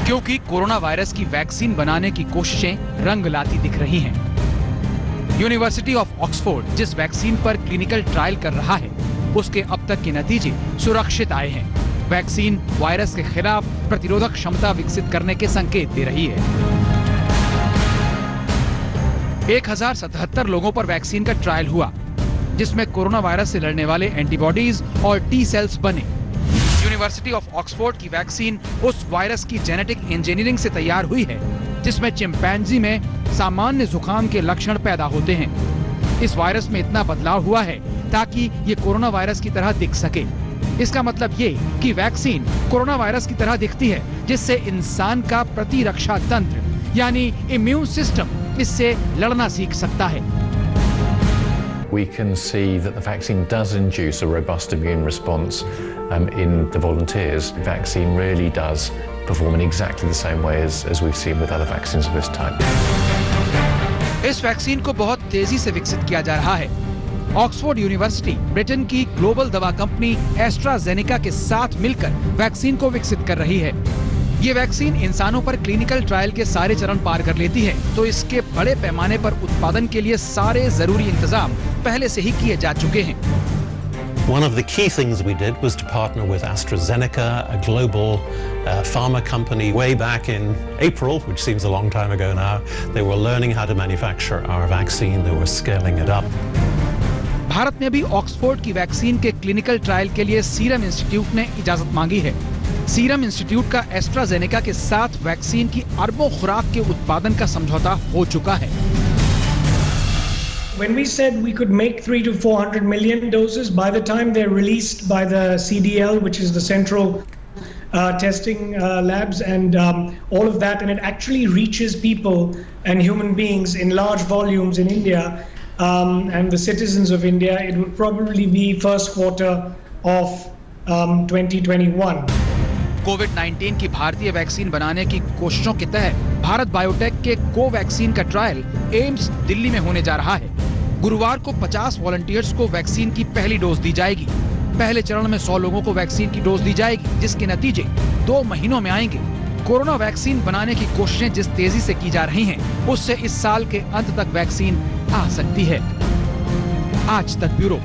क्योंकि कोरोना वायरस की वैक्सीन बनाने की कोशिशें रंग लाती दिख रही हैं। यूनिवर्सिटी ऑफ ऑक्सफोर्ड जिस वैक्सीन पर क्लिनिकल ट्रायल कर रहा है, उसके अब तक के नतीजे सुरक्षित आए हैं। वैक्सीन वायरस के खिलाफ प्रतिरोधक क्षमता विकसित करने के संकेत दे रही है। 1077 लोगों पर वैक्सीन का ट्रायल हुआ, जिसमें कोरोना वायरस से लड़ने वाले एंटीबॉडीज और टी सेल्स बने। यूनिवर्सिटी ऑफ ऑक्सफोर्ड की वैक्सीन उस वायरस की जेनेटिक इंजीनियरिंग से तैयार हुई है जिसमें चिंपैंजी में सामान्य जुकाम के लक्षण पैदा होते हैं। इस वायरस में इतना बदलाव हुआ है ताकि ये कोरोना वायरस की तरह दिख सके। इसका मतलब ये कि वैक्सीन कोरोना वायरस की तरह दिखती है, जिससे इंसान का प्रतिरक्षा तंत्र यानी इम्यून सिस्टम इससे लड़ना सीख सकता है। We can see that the vaccine does induce a robust immune response in the volunteers. The vaccine really does perform in exactly the same way as we've seen with other vaccines of this type. इस vaccine को बहुत तेजी से विकसित किया जा रहा है। ऑक्सफोर्ड यूनिवर्सिटी ब्रिटेन की ग्लोबल दवा कंपनी एस्ट्राजेनेका के साथ मिलकर वैक्सीन को विकसित कर रही है। ये वैक्सीन इंसानों पर क्लिनिकल ट्रायल के सारे चरण पार कर लेती है, तो इसके बड़े पैमाने पर उत्पादन के लिए सारे जरूरी इंतजाम पहले से ही किए जा चुके हैं। One of the key things we did was to partner with AstraZeneca, a global pharma company. Way back in April, which seems a long time ago now, they were learning how to manufacture our vaccine. They were scaling it up. Bharat में भी Oxford की vaccine के clinical trial के लिए serum institute ने इजाजत मांगी है। सीरम इंस्टीट्यूट का एस्ट्राजेनेका के साथ वैक्सीन की अरबों खुराक के उत्पादन का समझौता हो चुका है। When we said we could make 300 to 400 million doses by the time they're released by the CDL, which is the central testing labs and all of that, and it actually reaches people and human beings in large volumes in India and the citizens of India, it would probably be first quarter of 2021. कोविड-19 की भारतीय vaccine बनाने की कोशिशों के तहत Bharat biotech के Covaxin का trial AIIMS Delhi में होने जा रहा है। गुरुवार को 50 वॉलंटियर्स को वैक्सीन की पहली डोज दी जाएगी। पहले चरण में 100 लोगों को वैक्सीन की डोज दी जाएगी, जिसके नतीजे 2 महीनों में आएंगे। कोरोना वैक्सीन बनाने की कोशिशें जिस तेजी से की जा रही हैं, उससे इस साल के अंत तक वैक्सीन आ सकती है। आज तक ब्यूरो।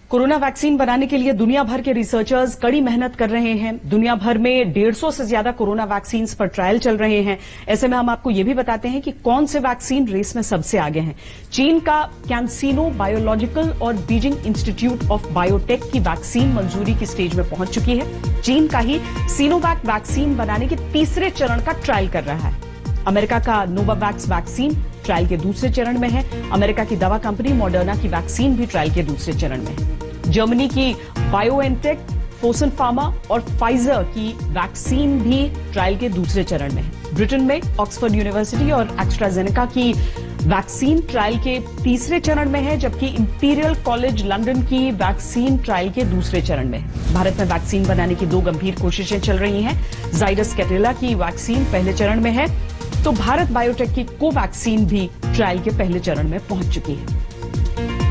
कोरोना वैक्सीन बनाने के लिए दुनिया भर के रिसर्चर्स कड़ी मेहनत कर रहे हैं। दुनिया भर में 150 से ज्यादा कोरोना वैक्सीन पर ट्रायल चल रहे हैं। ऐसे में हम आपको यह भी बताते हैं कि कौन से वैक्सीन रेस में सबसे आगे हैं। चीन का कैंसिनो बायोलॉजिकल और बीजिंग इंस्टीट्यूट ऑफ बायोटेक की वैक्सीन मंजूरी की स्टेज में पहुंच चुकी है। चीन का ही सिनोवैक वैक्सीन बनाने के तीसरे चरण का ट्रायल कर रहा है। अमेरिका का नोवावैक्स वैक्सीन ट्रायल के दूसरे चरण में है। अमेरिका की दवा कंपनी मॉडर्ना की वैक्सीन भी ट्रायल के दूसरे चरण में है। जर्मनी की बायोएनटेक, फोसन फार्मा और फाइजर की वैक्सीन भी ट्रायल के दूसरे चरण में है। ब्रिटेन में ऑक्सफोर्ड यूनिवर्सिटी और एस्ट्राजेनेका की वैक्सीन ट्रायल के तीसरे चरण में है, जबकि इंपीरियल कॉलेज लंदन की वैक्सीन ट्रायल के दूसरे चरण में है। भारत में वैक्सीन बनाने की 2 गंभीर कोशिशें चल रही हैं। जाइडस कैडिला की वैक्सीन पहले चरण में है, तो भारत बायोटेक की कोवैक्सीन भी ट्रायल के पहले चरण में पहुंच चुकी है।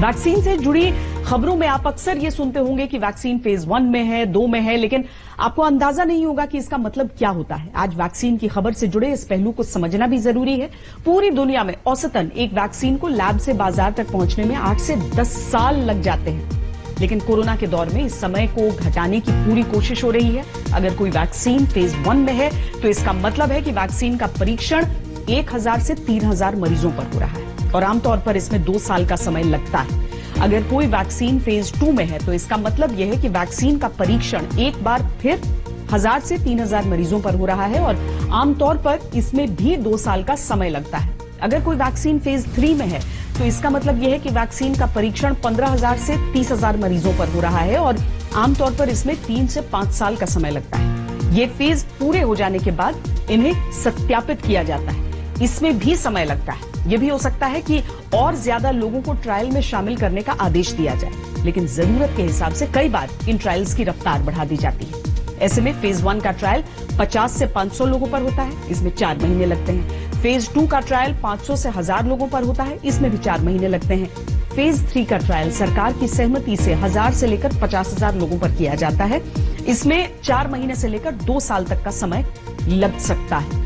वैक्सीन से जुड़ी खबरों में आप अक्सर ये सुनते होंगे कि वैक्सीन फेज 1 में है, 2 में है, लेकिन आपको अंदाजा नहीं होगा कि इसका मतलब क्या होता है। आज वैक्सीन की खबर से जुड़े इस पहलू को समझना भी जरूरी है। पूरी दुनिया में औसतन एक वैक्सीन को लैब से बाजार तक पहुंचने में 8 से 10 साल लग जाते हैं, लेकिन कोरोना के दौर में इस समय को घटाने की पूरी कोशिश हो रही है। अगर कोई वैक्सीन फेज 1 में है तो इसका मतलब है कि वैक्सीन का परीक्षण 1000 से 3000 मरीजों पर हो रहा है और आमतौर पर इसमें 2 साल का समय लगता है। अगर कोई वैक्सीन फेज 2 में है तो इसका मतलब यह है कि वैक्सीन का परीक्षण एक बार फिर 1000 से 3000 मरीजों पर हो रहा है और आमतौर पर इसमें भी 2 साल का समय लगता है। अगर कोई वैक्सीन फेज 3 में है तो इसका मतलब यह है कि वैक्सीन का परीक्षण 15,000 से 30,000 मरीजों पर हो रहा है और आमतौर पर इसमें 3 से 5 साल का समय लगता है। ये फेज पूरे हो जाने के बाद इन्हें सत्यापित किया जाता है, इसमें भी समय लगता है। यह भी हो सकता है कि और ज्यादा लोगों को ट्रायल में शामिल करने का आदेश दिया जाए, लेकिन जरूरत के हिसाब से कई बार इन ट्रायल्स की रफ्तार बढ़ा दी जाती है। ऐसे में फेज 1 का ट्रायल 50 से 500 लोगों पर होता है, इसमें 4 महीने लगते हैं। फेज 2 का ट्रायल 500 से 1000 लोगों पर होता है, इसमें भी 4 महीने लगते हैं। फेज 3 का ट्रायल सरकार की सहमति से 1000 से लेकर 50,000 लोगों पर किया जाता है, इसमें 4 महीने से लेकर 2 साल तक का समय लग सकता है।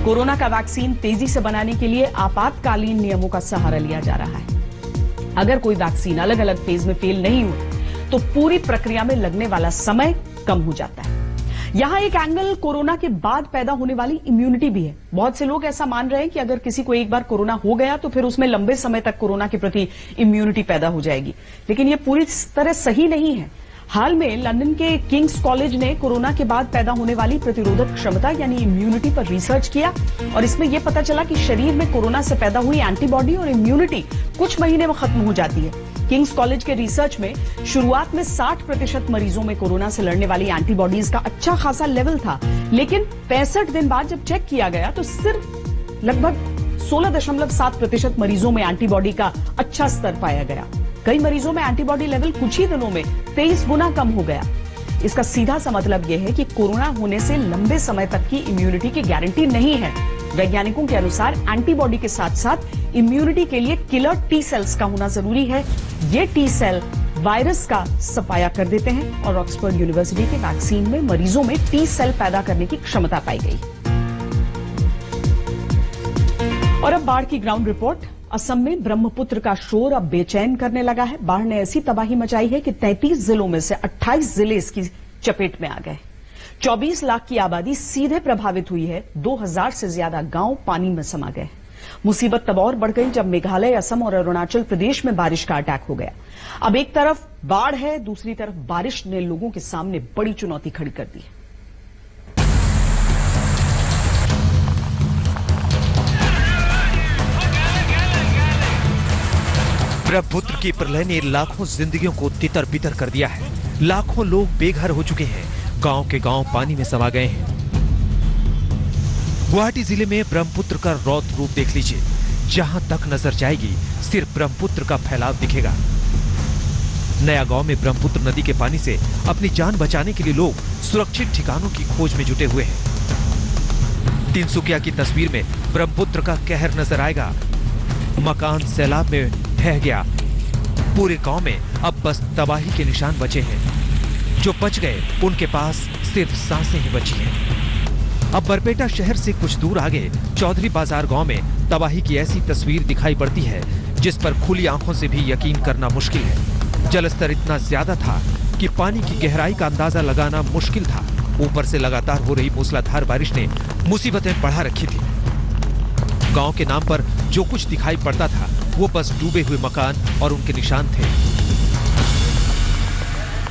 कोरोना का वैक्सीन तेजी से बनाने के लिए आपातकालीन नियमों का सहारा लिया जा रहा है। अगर कोई वैक्सीन अलग अलग फेज में फेल नहीं हुई तो पूरी प्रक्रिया में लगने वाला समय कम हो जाता है। यहां एक एंगल कोरोना के बाद पैदा होने वाली इम्यूनिटी भी है। बहुत से लोग ऐसा मान रहे हैं कि अगर किसी को एक बार कोरोना हो गया तो फिर उसमें लंबे समय तक कोरोना के प्रति इम्यूनिटी पैदा हो जाएगी, लेकिन यह पूरी तरह सही नहीं है। हाल में लंदन के किंग्स कॉलेज ने कोरोना के बाद पैदा होने वाली प्रतिरोधक क्षमता यानी इम्यूनिटी पर रिसर्च किया और इसमें यह पता चला कि शरीर में कोरोना से पैदा हुई एंटीबॉडी और इम्यूनिटी कुछ महीने में खत्म हो जाती है। किंग्स कॉलेज के रिसर्च में शुरुआत में 60% मरीजों में कोरोना से लड़ने वाली एंटीबॉडीज का अच्छा खासा लेवल था, लेकिन 65 दिन बाद जब चेक किया गया तो सिर्फ लगभग 16.7% मरीजों में एंटीबॉडी का अच्छा स्तर पाया गया। कई मरीजों में एंटीबॉडी लेवल कुछ ही दिनों में 23 गुना कम हो गया। इसका सीधा सा मतलब यह है कि कोरोना होने से लंबे समय तक की इम्यूनिटी की गारंटी नहीं है। वैज्ञानिकों के अनुसार एंटीबॉडी के साथ साथ इम्यूनिटी के लिए किलर टी सेल्स का होना जरूरी है। ये टी सेल वायरस का सफाया कर देते हैं और ऑक्सफोर्ड यूनिवर्सिटी के वैक्सीन में मरीजों में टी सेल पैदा करने की क्षमता पाई गई। और अब बाढ़ की ग्राउंड रिपोर्ट। असम में ब्रह्मपुत्र का शोर अब बेचैन करने लगा है। बाढ़ ने ऐसी तबाही मचाई है कि 33 जिलों में से 28 जिले इसकी चपेट में आ गए। 24 लाख की आबादी सीधे प्रभावित हुई है। 2000 से ज्यादा गांव पानी में समा गए। मुसीबत तब और बढ़ गई जब मेघालय, असम और अरुणाचल प्रदेश में बारिश का अटैक हो गया। अब एक तरफ बाढ़ है, दूसरी तरफ बारिश ने लोगों के सामने बड़ी चुनौती खड़ी कर दी है। ब्रह्मपुत्र की प्रलय ने लाखों जिंदगियों को तितर बितर कर दिया है। लाखों लोग बेघर हो चुके हैं। गांव के गांव पानी में समा गए हैं। गुवाहाटी जिले में ब्रह्मपुत्र का रौद्र रूप देख लीजिए। जहां तक नजर जाएगी सिर्फ ब्रह्मपुत्र का फैलाव दिखेगा। नया गांव में ब्रह्मपुत्र नदी के पानी से अपनी जान बचाने के लिए लोग सुरक्षित ठिकानों की खोज में जुटे हुए हैं। तिनसुकिया की तस्वीर में ब्रह्मपुत्र का कहर नजर आएगा। मकान सैलाब में ढह गया। पूरे गांव में अब बस तबाही के निशान बचे हैं। जो बच गए उनके पास सिर्फ सांसें ही बची हैं। अब बरपेटा शहर से कुछ दूर आगे चौधरी बाजार गांव में तबाही की ऐसी तस्वीर दिखाई पड़ती है जिस पर खुली आंखों से भी यकीन करना मुश्किल है। जलस्तर इतना ज्यादा था कि पानी की गहराई का अंदाजा लगाना मुश्किल था। ऊपर से लगातार हो रही मूसलाधार बारिश ने मुसीबतें बढ़ा रखी थी। गांव के नाम पर जो कुछ दिखाई पड़ता था वो बस डूबे हुए मकान और उनके निशान थे।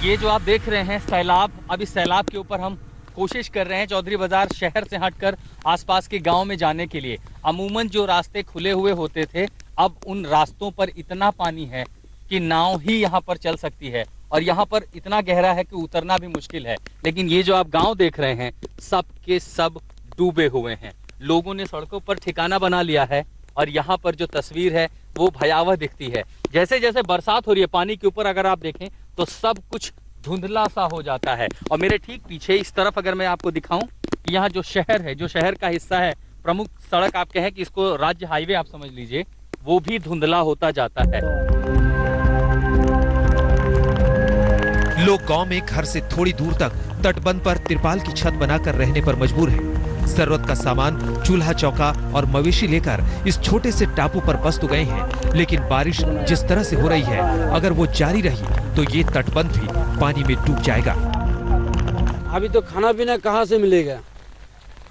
ये जो आप देख रहे हैं सैलाब, अब इस सैलाब के ऊपर हम कोशिश कर रहे हैं चौधरी बाजार शहर से हटकर आसपास के गांव में जाने के लिए। अमूमन जो रास्ते खुले हुए होते थे, अब उन रास्तों पर इतना पानी है कि नाव ही यहाँ पर चल सकती है और यहाँ पर इतना गहरा है कि उतरना भी मुश्किल है। लेकिन ये जो आप गांव देख रहे हैं सब के सब डूबे हुए हैं। लोगों ने सड़कों पर ठिकाना बना लिया है और यहाँ पर जो तस्वीर है वो भयावह दिखती है। जैसे जैसे बरसात हो रही है पानी के ऊपर अगर आप देखें तो सब कुछ धुंधला सा हो जाता है। और मेरे ठीक पीछे इस तरफ अगर मैं आपको दिखाऊं, यहाँ जो शहर है, जो शहर का हिस्सा है, प्रमुख सड़क आप कहें कि इसको राज्य हाईवे आप समझ लीजिए, वो भी धुंधला होता जाता है। लोग गांव में घर से थोड़ी दूर तक तटबंध पर तिरपाल की छत बनाकर रहने पर मजबूर हैं। जरूरत का सामान, चूल्हा चौका और मवेशी लेकर इस छोटे से टापू पर बस तो गए हैं, लेकिन बारिश जिस तरह से हो रही है, अगर वो जारी रही तो ये तटबंध भी पानी में डूब जाएगा। अभी तो खाना पीना कहाँ से मिलेगा?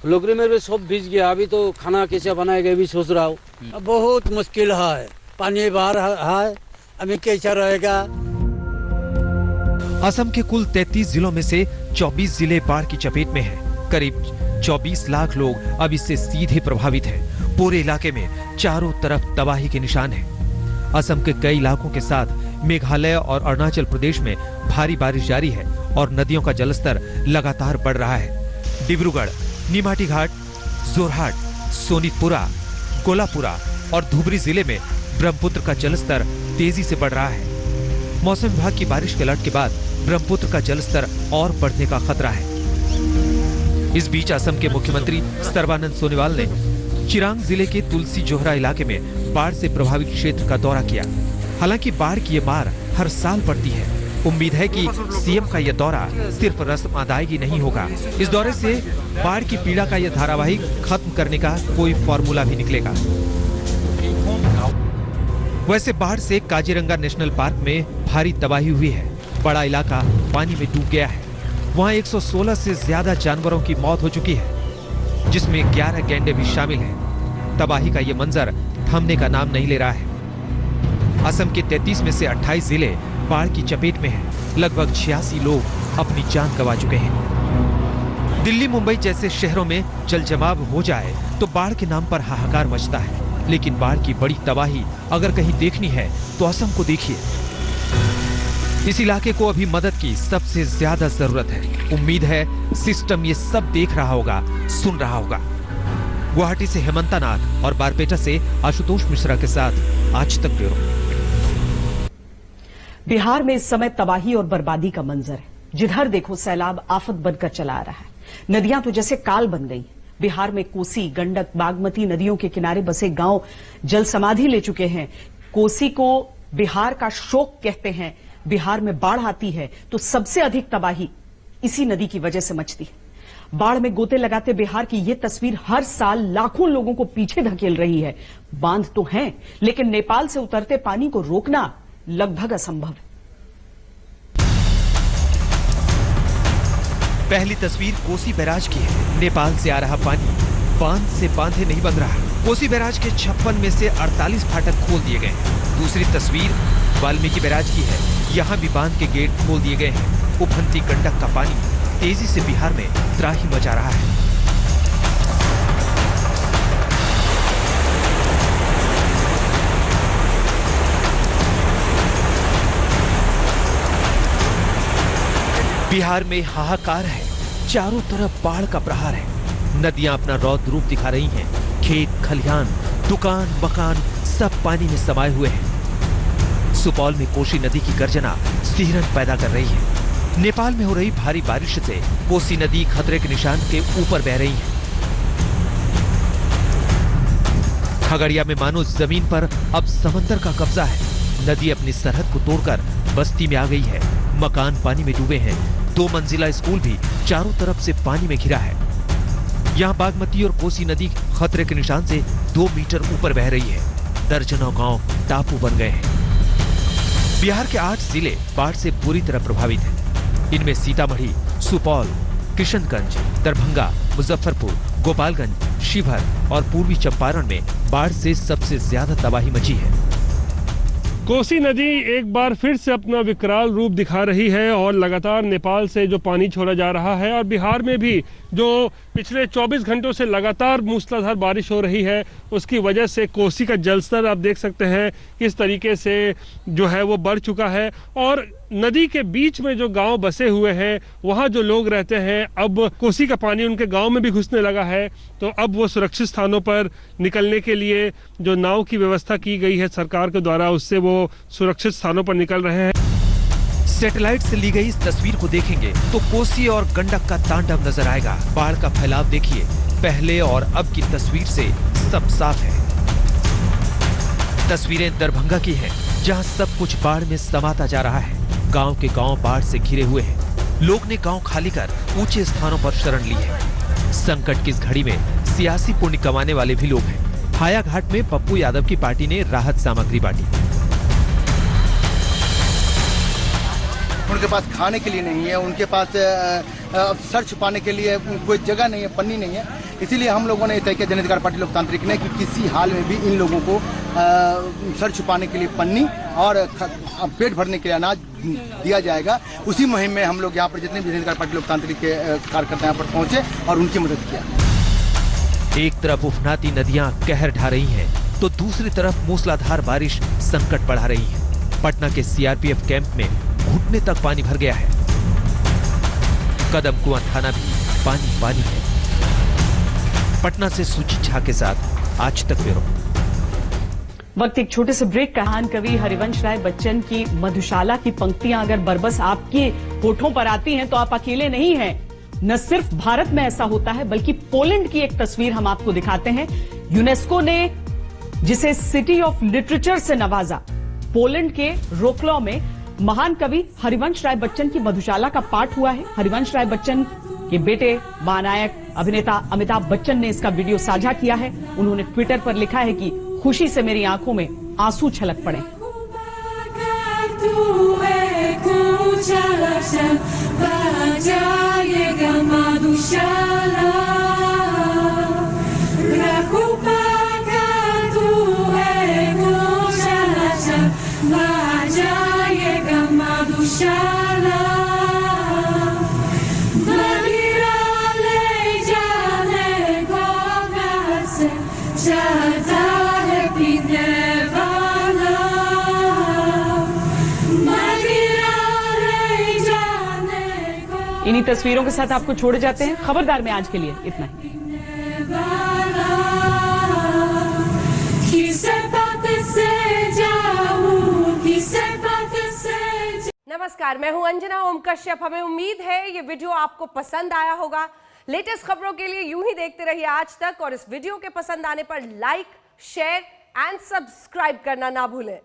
लोगरी में भी सब भीज गया। अभी तो खाना कैसे बनाएगा भी सोच रहा हूँ। बहुत मुश्किल है, पानी बाहर है, अभी कैसा रहेगा? असम के कुल 33 जिलों में से 24 जिले बाढ़ की चपेट में हैं। करीब 24 लाख लोग अब इससे सीधे प्रभावित हैं। पूरे इलाके में चारों तरफ तबाही के निशान हैं। असम के कई इलाकों के साथ मेघालय और अरुणाचल प्रदेश में भारी बारिश जारी है और नदियों का जलस्तर लगातार बढ़ रहा है। डिब्रूगढ़, नीमाटी घाट, जोरहाट, सोनीतपुरा, कोल्हापुरा और धुबरी जिले में ब्रह्मपुत्र का जलस्तर तेजी से बढ़ रहा है। मौसम विभाग की बारिश के अलर्ट के बाद ब्रह्मपुत्र का जलस्तर और बढ़ने का खतरा है। इस बीच असम के मुख्यमंत्री सर्बानंद सोनोवाल ने चिरांग जिले के तुलसी जोहरा इलाके में बाढ़ से प्रभावित क्षेत्र का दौरा किया। हालांकि बाढ़ की ये मार हर साल पड़ती है। उम्मीद है कि सीएम का यह दौरा सिर्फ रस्म अदायगी नहीं होगा। इस दौरे से बाढ़ की पीड़ा का यह धारावाहिक खत्म करने का कोई फॉर्मूला भी निकलेगा। वैसे बाढ़ से काजीरंगा नेशनल पार्क में भारी तबाही हुई है। बड़ा इलाका पानी में डूब गया है। वहां 116 से ज्यादा जानवरों की मौत हो चुकी है, जिसमें 11 गैंडे भी शामिल हैं। तबाही का ये मंजर थमने का नाम नहीं ले रहा है। असम के 33 में से 28 जिले बाढ़ की चपेट में हैं। लगभग 86 लोग अपनी जान गंवा चुके हैं। दिल्ली, मुंबई जैसे शहरों में जल जमाव हो जाए तो बाढ़ के नाम पर हाहाकार मचता है, लेकिन बाढ़ की बड़ी तबाही अगर कहीं देखनी है तो असम को देखिए। इस इलाके को अभी मदद की सबसे ज्यादा जरूरत है। उम्मीद है सिस्टम ये सब देख रहा होगा, सुन रहा होगा। गुवाहाटी से हेमंता नाथ और बारपेटा से आशुतोष मिश्रा के साथ आज तक ब्यूरो। बिहार में इस समय तबाही और बर्बादी का मंजर है। जिधर देखो सैलाब आफत बनकर चला आ रहा है। नदियां तो जैसे काल बन गई। बिहार में कोसी, गंडक, बागमती नदियों के किनारे बसे गांव जल समाधि ले चुके हैं। कोसी को बिहार का शोक कहते हैं। बिहार में बाढ़ आती है तो सबसे अधिक तबाही इसी नदी की वजह से मचती है। बाढ़ में गोते लगाते बिहार की यह तस्वीर हर साल लाखों लोगों को पीछे धकेल रही है। बांध तो हैं, लेकिन नेपाल से उतरते पानी को रोकना लगभग असंभव है। पहली तस्वीर कोसी बैराज की है। नेपाल से आ रहा पानी बांध से बांधे नहीं बंध रहा। कोसी बैराज के 56 में से 48 फाटक खोल दिए गए हैं। दूसरी तस्वीर वाल्मीकि बैराज की है। यहाँ भी बांध के गेट खोल दिए गए हैं। उफनती गंडक का पानी तेजी से बिहार में त्राही मचा रहा है। बिहार में हाहाकार है। चारों तरफ बाढ़ का प्रहार है। नदियां अपना रौद्र रूप दिखा रही हैं। खेत, खलिहान, दुकान, मकान सब पानी में समाये हुए हैं। सुपौल में कोसी नदी की गर्जना सिहरन पैदा कर रही है। नेपाल में हो रही भारी बारिश से कोसी नदी खतरे के निशान के ऊपर बह रही है। खगड़िया में मानो जमीन पर अब समंदर का कब्जा है। नदी अपनी सरहद को तोड़कर बस्ती में आ गई है। मकान पानी में डूबे हैं। 2 मंजिला स्कूल भी चारों तरफ से पानी में घिरा है। यहाँ बागमती और कोसी नदी खतरे के निशान से 2 मीटर ऊपर बह रही है। दर्जनों गांव टापू बन गए हैं। बिहार के 8 जिले बाढ़ से बुरी तरह प्रभावित हैं। इनमें सीतामढ़ी, सुपौल, किशनगंज, दरभंगा, मुजफ्फरपुर, गोपालगंज, शिवहर और पूर्वी चंपारण में बाढ़ से सबसे ज्यादा तबाही मची है। कोसी नदी एक बार फिर से अपना विकराल रूप दिखा रही है और लगातार नेपाल से जो पानी छोड़ा जा रहा है और बिहार में भी जो पिछले 24 घंटों से लगातार मूसलाधार बारिश हो रही है, उसकी वजह से कोसी का जलस्तर आप देख सकते हैं किस तरीके से जो है वो बढ़ चुका है। और नदी के बीच में जो गांव बसे हुए हैं, वहां जो लोग रहते हैं, अब कोसी का पानी उनके गांव में भी घुसने लगा है। तो अब वो सुरक्षित स्थानों पर निकलने के लिए जो नाव की व्यवस्था की गई है सरकार के द्वारा, उससे वो सुरक्षित स्थानों पर निकल रहे हैं। सैटेलाइट से ली गई इस तस्वीर को देखेंगे तो कोसी और गंडक का तांडव नजर आएगा। बाढ़ का फैलाव देखिए, पहले और अब की तस्वीर से सब साफ है। तस्वीरें दरभंगा की हैं, जहां सब कुछ बाढ़ में समाता जा रहा है। गांव के गांव बाढ़ से घिरे हुए हैं। लोग ने गांव खाली कर ऊंचे स्थानों पर शरण ली है। संकट की इस घड़ी में सियासी पुण्य कमाने वाले भी लोग हैं। हायाघाट में पप्पू यादव की पार्टी ने राहत सामग्री बांटी। उनके पास खाने के लिए नहीं है, उनके पास सर छुपाने के लिए कोई जगह नहीं है, पन्नी नहीं है। इसीलिए हम लोगों ने तय किया, जन अधिकार पार्टी लोकतांत्रिक ने, कि किसी हाल में भी इन लोगों को सर छुपाने के लिए पन्नी और पेट भरने के लिए अनाज दिया जाएगा। उसी मुहिम में हम लोग यहाँ पर जितने भी जन अधिकार पार्टी लोकतांत्रिक के कार्यकर्ता यहाँ पर पहुंचे और उनकी मदद किया। एक तरफ उफनाती नदियां कहर ढा रही हैं, तो दूसरी तरफ मूसलाधार बारिश संकट बढ़ा रही है। पटना के सीआरपीएफ कैंप में घुटने तक पानी भर गया है। कदम कुआं थाना भी पानी पानी है। पटना से सुजीत झा के साथ आज तक ब्यूरो। वक्त एक छोटे से ब्रेक का। महान कवि हरिवंश राय बच्चन की मधुशाला की पंक्तियां अगर बरबस आपके होठों पर आती हैं तो आप अकेले नहीं हैं। न सिर्फ भारत में ऐसा होता है, बल्कि पोलैंड की एक तस्वीर हम आपको दिखाते हैं। यूनेस्को ने जिसे सिटी ऑफ लिटरेचर से नवाजा, पोलैंड के रोक्लॉ में महान कवि हरिवंश राय बच्चन की मधुशाला का पाठ हुआ है। हरिवंश राय बच्चन के बेटे महानायक अभिनेता अमिताभ बच्चन ने इसका वीडियो साझा किया है। उन्होंने ट्विटर पर लिखा है कि खुशी से मेरी आंखों में आंसू छलक पड़े। इन्हीं तस्वीरों के साथ आपको छोड़े जाते हैं। खबरदार में आज के लिए इतना ही। नमस्कार, मैं हूं अंजना ओम कश्यप। हमें उम्मीद है ये वीडियो आपको पसंद आया होगा। लेटेस्ट खबरों के लिए यूं ही देखते रहिए आज तक, और इस वीडियो के पसंद आने पर लाइक, शेयर एंड सब्सक्राइब करना ना भूलें।